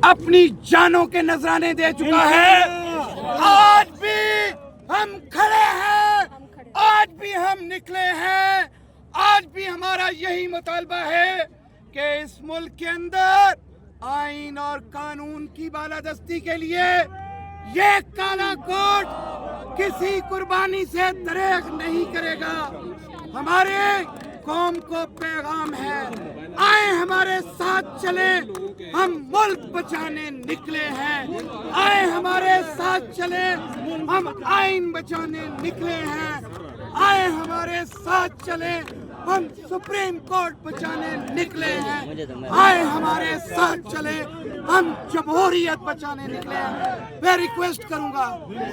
अपनी जानों के नजराने दे चुका है। आज भी हम खड़े हैं, आज भी हम निकले हैं, आज भी हमारा यही मुतालबा है कि इस मुल्क के अंदर आइन और कानून की बालादस्ती के लिए ये काला कोट किसी कुर्बानी से दरेग नहीं करेगा। हमारे कौम को पैगाम है, आए हमारे साथ चले, हम मुल्क बचाने निकले हैं। आए हमारे साथ चले, हम आइन बचाने निकले हैं। आए हमारे साथ चले, हम सुप्रीम कोर्ट बचाने निकले हैं। आए हमारे साथ चले, हम जमहूरियत बचाने निकले हैं। मैं रिक्वेस्ट करूंगा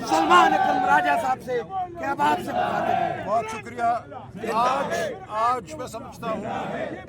सलमान अकरम राजा साहब से कि अब आपसे मुखातिब। बहुत शुक्रिया। आज मैं समझता हूँ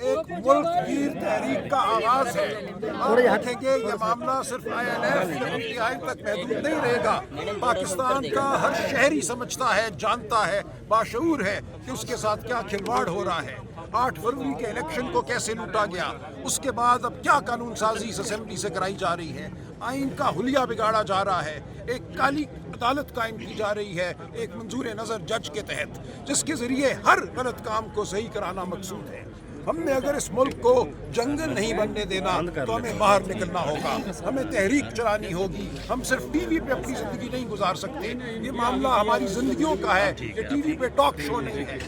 एक मुल्क गिर तहरीक का आगाज है। और देखेंगे ये मामला सिर्फ INF या PTI तक महदूद नहीं रहेगा। पाकिस्तान का हर शहरी समझता है, जानता है, बाशऊर है कि उसके साथ क्या खिलवाड़ हो रहा है। 8 फरवरी के इलेक्शन को कैसे लूटा गया, उसके बाद अब क्या कानून साजी इस असेंबली से कराई जा रही है। आइन का हुलिया बिगाड़ा जा रहा है, एक काली अदालत कायम की जा रही है एक मंजूर नज़र जज के तहत, जिसके जरिए हर गलत काम को सही कराना मकसूद है। हमने अगर इस मुल्क को जंगल नहीं बनने देना तो हमें बाहर निकलना होगा, हमें तहरीक चलानी होगी। हम सिर्फ टीवी पे अपनी जिंदगी नहीं गुजार सकते। ये मामला हमारी जिंदगियों का है, ये टीवी पे टॉक शो नहीं है।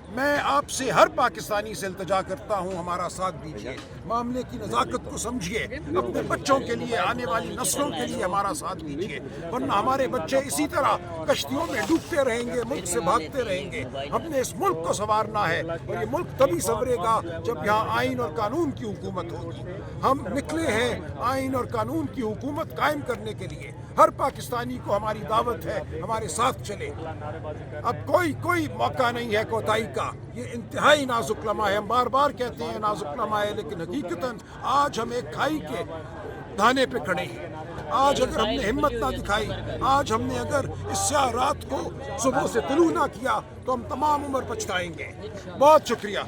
मैं आपसे हर पाकिस्तानी से इल्तिजा करता हूँ, हमारा साथ दीजिए, मामले की नज़ाकत को समझिए, अपने बच्चों के लिए, आने वाली नस्लों के लिए हमारा साथ दीजिए, वरना हमारे बच्चे इसी तरह कश्तियों में डूबते रहेंगे, मुल्क से भागते रहेंगे। हमने इस मुल्क को संवारना है और ये मुल्क तभी संवरेगा जब यहाँ आइन और कानून की हुकूमत होगी। हम निकले हैं आइन और कानून की हुकूमत कायम करने के लिए। हर पाकिस्तानी को हमारी दावत है, हमारे साथ चले। अब कोई मौका नहीं है कोताही का। ये इंतहाई नाजुक लम्हा है। हम बार बार कहते हैं नाजुक लम्हा है, लेकिन हकीकतन आज हम एक खाई के दाने पे खड़े हैं। आज अगर हमने हिम्मत ना दिखाई, आज हमने अगर इस स्याह रात को सुबह से तुलू ना किया तो हम तमाम उम्र पछताएंगे। बहुत शुक्रिया।